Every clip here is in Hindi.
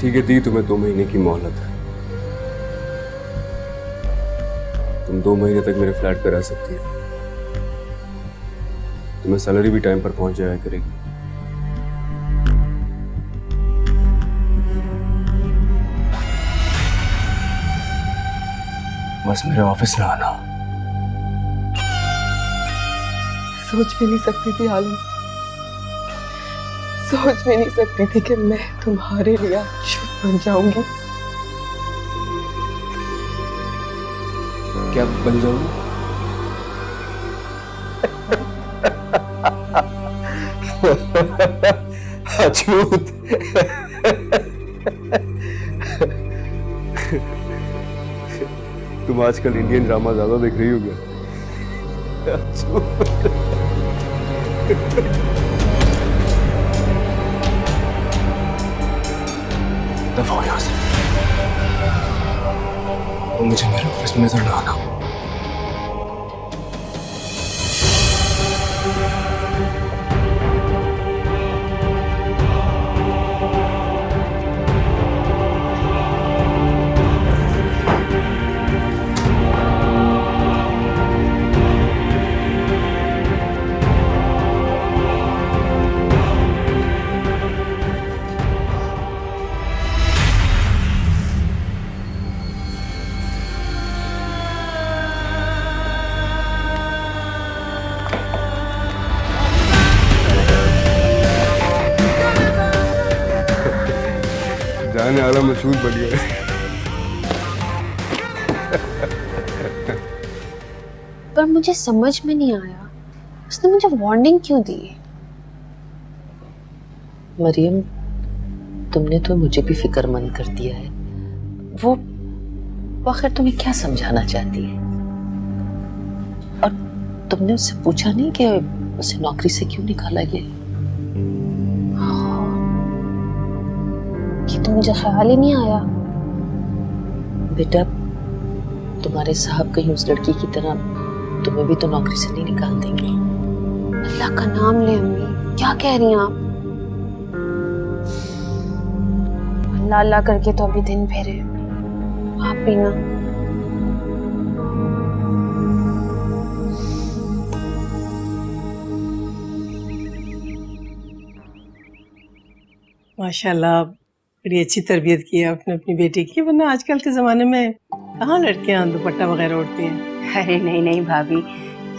ठीक है, दी तुम्हें 2 महीने की मोहलत। तुम 2 महीने तक मेरे फ्लैट पे रह सकती है। तुम्हें सैलरी भी टाइम पर पहुंच जाया करेगी। बस मेरे ऑफिस में आना। सोच भी नहीं सकती थी आलम, सोच भी नहीं सकती थी कि मैं तुम्हारे लिए शुद्ध बन जाऊंगी। क्या बन जाऊंगी? अछूत। तुम आजकल इंडियन ड्रामा ज्यादा देख रही हो क्या? दफा यहाँ से। मुझे मेरे ऑफिस में नजर ना आना। जाने वाला मशहूर बढ़िया है। पर मुझे समझ में नहीं आया, उसने मुझे वार्निंग क्यों दी? मरियम, तुमने तो मुझे भी फिक्रमंद कर दिया है। वो आखिर तुम्हें क्या समझाना चाहती है? और तुमने उससे पूछा नहीं कि उसे नौकरी से क्यों निकाला गया? ये तो मुझे ख्याल ही नहीं आया। बेटा, तुम्हारे साहब कहीं उस लड़की की तरह तुम्हें भी तो नौकरी से नहीं निकाल देंगे। अल्लाह का नाम ले अम्मी, क्या कह रही हैं आप? अल्लाह अल्लाह करके तो अभी दिन फेरे, आप भी ना। माशाल्लाह, बड़ी अच्छी तरबियत की है आपने अपनी बेटी की, वरना आजकल के ज़माने में कहाँ लड़कियाँ दुपट्टा वगैरह ओढ़ती हैं। अरे नहीं नहीं भाभी,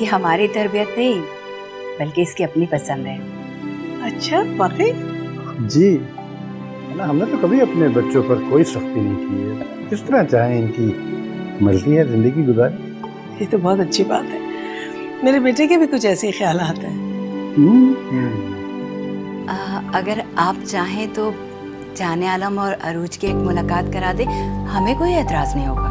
ये हमारी तरबियत नहीं बल्कि इसकी अपनी पसंद है। अच्छा, वाकई? जी ना, हमने तो कभी अपने बच्चों पर कोई सख्ती नहीं की है। किस तरह चाहे इनकी मर्जी है जिंदगी गुजारे। ये तो बहुत अच्छी बात है। मेरे बेटे के भी कुछ ऐसे ही ख्याल आते हैं। अगर आप चाहें तो जाने आलम और अरूज की एक मुलाकात करा दे, हमें कोई एतराज नहीं होगा।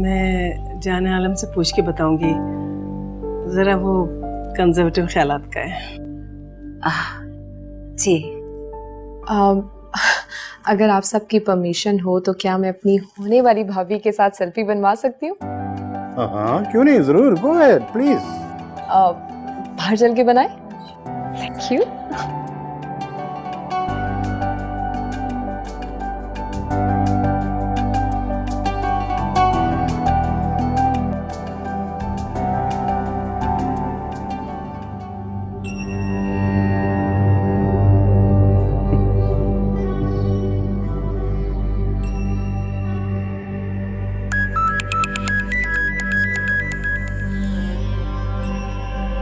मैं जाने आलम से पूछ के बताऊंगी, जरा वो कंजर्वेटिव ख्यालात का है। जी, अगर आप सबकी परमिशन हो तो क्या मैं अपनी होने वाली भाभी के साथ सेल्फी बनवा सकती हूँ? हाँ, क्यों नहीं, जरूर, गो अहेड प्लीज। बाहर चल के बनाए? Thank you.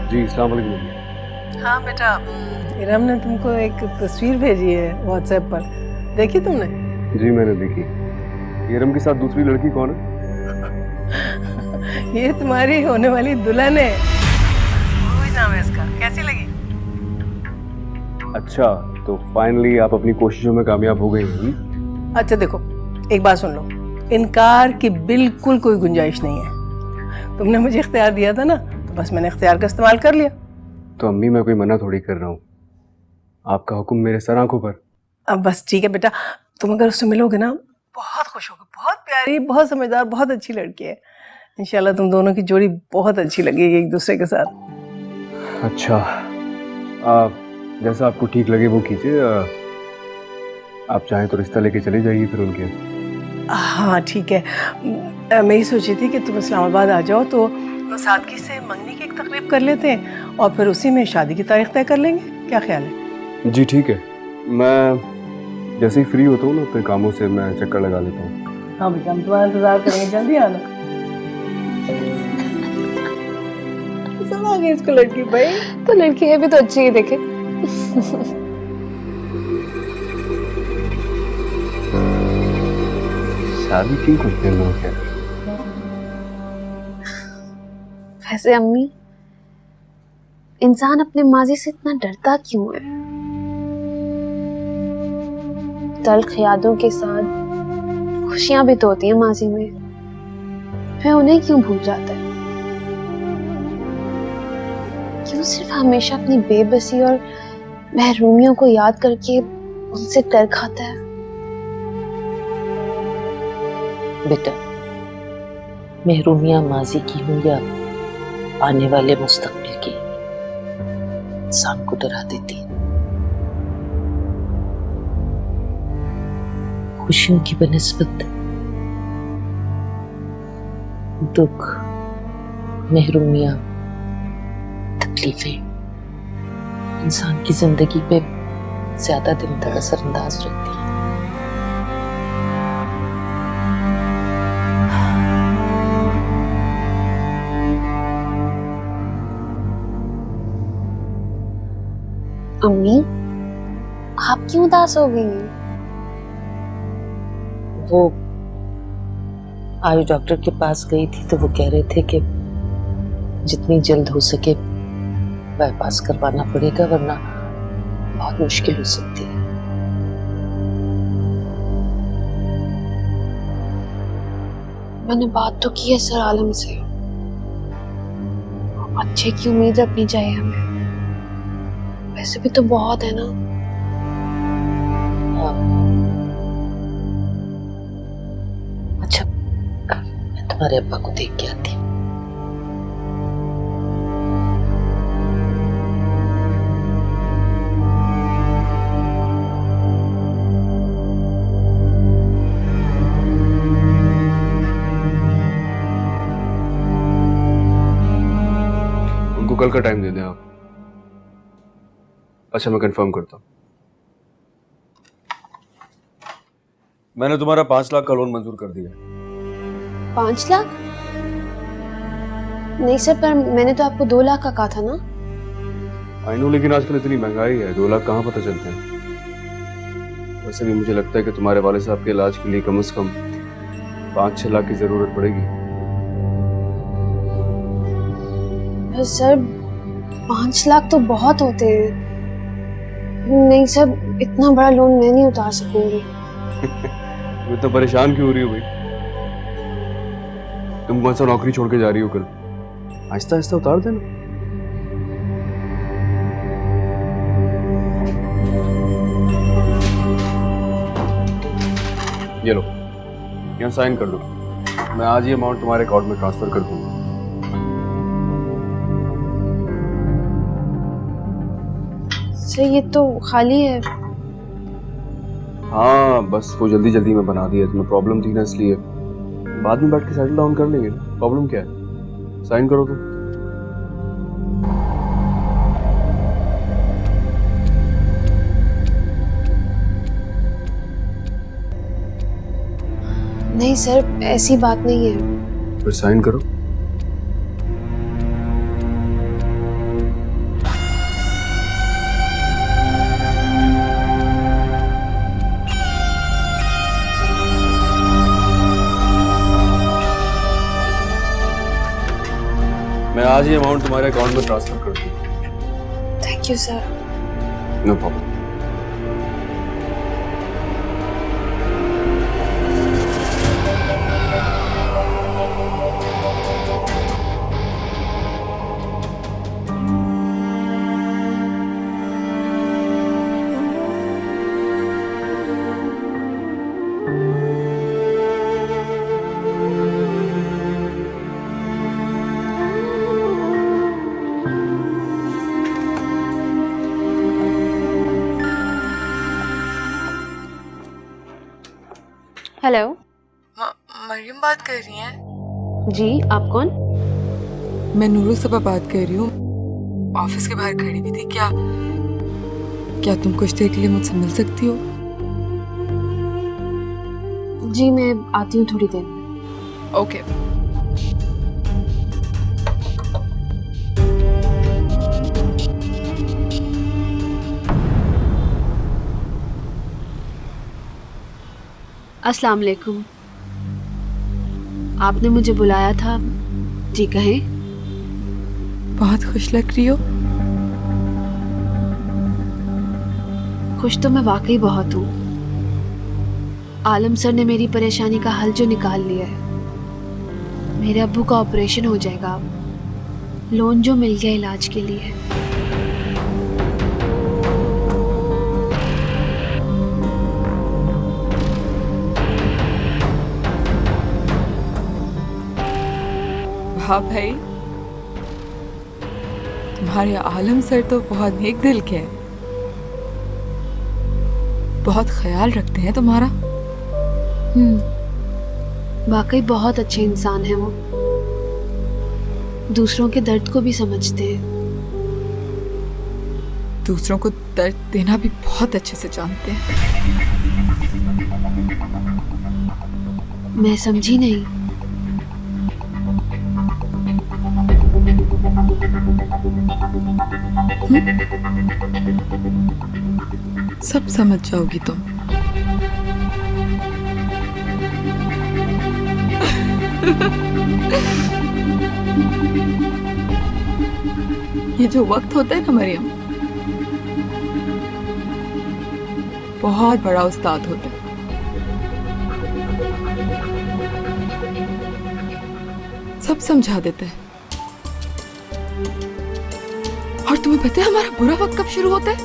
जी, अस्सलाम वालेकुम। हाँ बेटा, इरम ने तुमको एक तस्वीर भेजी है व्हाट्सएप पर, देखी तुमने? जी मैंने देखी। इरम के साथ दूसरी लड़की कौन है? ये तुम्हारी होने वाली दुल्हन है। अरूज नाम है इसका, कैसी लगी? अच्छा, तो फाइनली आप अपनी कोशिशों में कामयाब हो गई। अच्छा देखो, एक बात सुन लो, इनकार की बिल्कुल कोई गुंजाइश नहीं है। तुमने मुझे इख्तियार दिया था ना, तो बस मैंने इख्तियार का इस्तेमाल कर लिया। तो अम्मी, मैं कोई मना थोड़ी कर रहा हूँ, आपका हुक्म मेरे सर आंखों पर। अब बस ठीक है बेटा, तुम अगर उससे मिलोगे ना बहुत खुश होगे। बहुत प्यारी, बहुत समझदार, बहुत अच्छी लड़की है। इंशाल्लाह तुम दोनों की जोड़ी बहुत अच्छी लगेगी एक दूसरे के साथ। अच्छा, जैसा आपको ठीक लगे वो कीजिए। आप चाहें तो रिश्ता लेके चले जाइए फिर उनके। हाँ ठीक है। मैं ये सोची थी कि तुम इस्लामाबाद आ जाओ तो सादगी से मंगनी की एक तकरीब कर लेते हैं और फिर उसी में शादी की तारीख तय कर लेंगे, क्या ख्याल है? जी ठीक है, मैं जैसे ही फ्री होता हूँ ना अपने कामों से मैं चक्कर लगा लेता हूँ। हाँ बेटा, हम तुम्हारा इंतजार करेंगे, जल्दी आना। पसंद आ गई इसको लड़की भाई? तो लड़की है भी तो अच्छी ही देखे। शादी क्यों करते हैं लोग क्या? वैसे अम्मी, इंसान अपने माजी से इतना डरता क्यों है? तल्ख यादों के साथ खुशियां भी तो होती हैं माजी में, फिर उन्हें क्यों भूल जाता है? क्यों सिर्फ हमेशा अपनी बेबसी और महरूमियों को याद करके उनसे डर खाता है? बेटा, महरूमियां माजी की हो या आने वाले मुस्तकबिल की, इंसान को डरा देती है। खुशियों की बनिस्बत दुख, महरूमियां, तकलीफें इंसान की जिंदगी पे ज्यादा दिन तक असरअंदाज रहती है। अम्मी, आप क्यों उदास हो गई हैं? वो आयुष डॉक्टर के पास गई थी तो वो कह रहे थे कि जितनी जल्द हो सके बाईपास करवाना पड़ेगा, वरना बहुत मुश्किल हो सकती है। मैंने बात तो की है सर आलम से, अच्छे की उम्मीद रखनी चाहिए हमें, वैसे भी तो बहुत है ना। हाँ। अच्छा, मैं तुम्हारे अब्बा को देख के आती हूँ। उनको कल का टाइम दे दें आप। अच्छा मैं कंफर्म करता हूँ। मैंने तुम्हारा 5 लाख का लोन मंजूर कर दिया है। 5 लाख? नहीं सर, पर मैंने तो आपको 2 लाख का कहा था ना। आई नो, लेकिन आजकल इतनी महंगाई है, 2 लाख कहाँ पता चलते हैं। वैसे भी मुझे लगता है कि तुम्हारे वाले साहब के इलाज के लिए कम से कम 5-6 लाख की जरूरत पड़ेगी। सर 5 लाख तो बहुत होते हैं। नहीं सर, इतना बड़ा लोन मैं नहीं उतार सकूंगी। तुम इतना परेशान क्यों हो रही हो भाई? तुम कौन सा नौकरी छोड़ के जा रही हो कल? आहिस्ता आहिस्ता उतार देना। ये लो, यहाँ साइन कर दो। मैं आज ये अमाउंट तुम्हारे अकाउंट में ट्रांसफर कर दूंगा। सर ये तो खाली है। हाँ बस वो जल्दी जल्दी में बना दिया, तुम्हें प्रॉब्लम थी ना इसलिए। बाद में बैठ के सेटल डाउन कर लेंगे। प्रॉब्लम क्या है? साइन करो तुम। नहीं सर, ऐसी बात नहीं है। फिर साइन करो। मैं आज ये अमाउंट तुम्हारे अकाउंट में ट्रांसफर कर दूंगा। Thank you sir. No problem. Hello. Mariam बात कर रही हैं? जी, आप कौन? मैं नूरुल सबा बात कर रही हूँ। ऑफिस के बाहर खड़ी हुई थी। क्या तुम कुछ देर के लिए मुझसे मिल सकती हो? जी, मैं आती हूँ थोड़ी देर में। ओके। अस्सलाम वालेकुम। आपने मुझे बुलाया था? जी कहें। बहुत खुश लग रही हो। खुश तो मैं वाकई बहुत हूँ। आलम सर ने मेरी परेशानी का हल जो निकाल लिया है। मेरे अब्बू का ऑपरेशन हो जाएगा अब। लोन जो मिल गया इलाज के लिए। हाँ भाई, तुम्हारे आलम सर तो बहुत नेक दिल के हैं। बहुत ख्याल रखते हैं तुम्हारा। वाकई बहुत अच्छे इंसान हैं वो। दूसरों के दर्द को भी समझते हैं। दूसरों को दर्द देना भी बहुत अच्छे से जानते हैं। मैं समझी नहीं। सब समझ जाओगी तुम। ये जो वक्त होता है ना मरियम, बहुत बड़ा उस्ताद होता है। सब समझा देता है। और तुम्हें पता है हमारा बुरा वक्त कब शुरू होता है?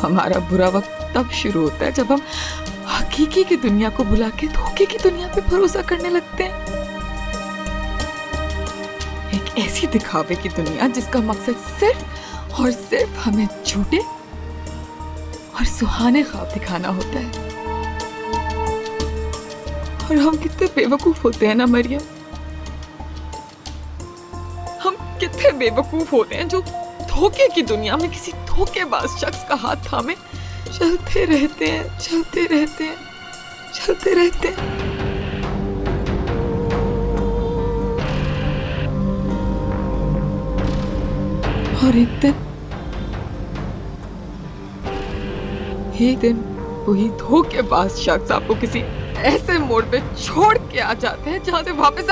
हमारा बुरा वक्त तब शुरू होता है जब हम हकीकी की दुनिया को भुला के धोखे की दुनिया पे भरोसा करने लगते हैं। एक ऐसी दिखावे की दुनिया जिसका मकसद सिर्फ और सिर्फ हमें झूठे और सुहाने ख्वाब दिखाना होता है। और हम कितने बेवकूफ होते हैं ना मरियम। हम कितने बेवकूफ होते हैं जो धोखे की दुनिया में किसी धोखेबाज शख्स का हाथ थामे चलते रहते हैं, चलते रहते हैं, चलते रहते हैं। और एक दिन वही धोखेबाज शख्स आपको किसी ऐसे मोड़ पे छोड़ के आ जाते हैं जहां से वापस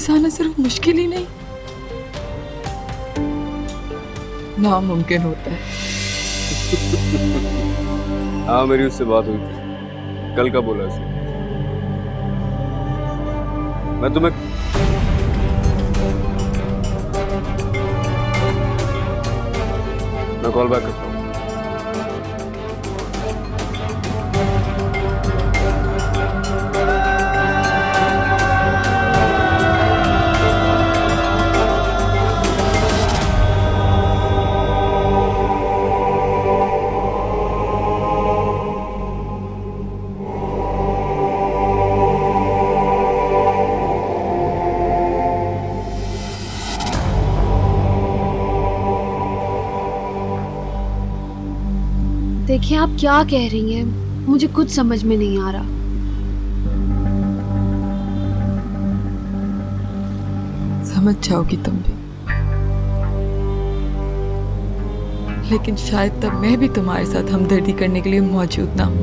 आना सिर्फ मुश्किल ही नहीं, नामुमकिन होता है। हाँ, मेरी उससे बात हुई थी। कल का बोला उसने। मैं तुम्हें कॉल बैक करता हूँ। देखिए, आप क्या कह रही हैं, मुझे कुछ समझ में नहीं आ रहा। समझ जाओगी तुम भी, लेकिन शायद तब मैं भी तुम्हारे साथ हमदर्दी करने के लिए मौजूद ना हूं।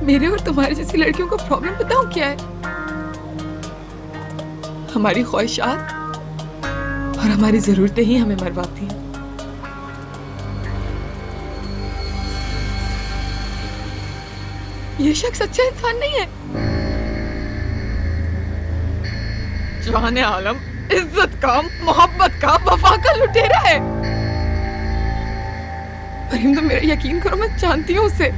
मेरे और तुम्हारी जैसी लड़कियों का प्रॉब्लम बताऊं क्या है? हमारी ख्वाहिशात और हमारी जरूरतें ही हमें मरवाती हैं। ये शख्स अच्छा इंसान नहीं है। जाने आलम इज्जत का, मोहब्बत का, वफा का लुटेरा है। मरियम, तो मेरा यकीन करो, मैं जानती हूँ उसे।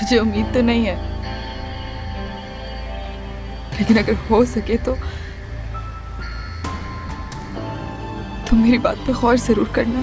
मुझे उम्मीद तो नहीं है, लेकिन अगर हो सके तो मेरी बात पे गौर जरूर करना।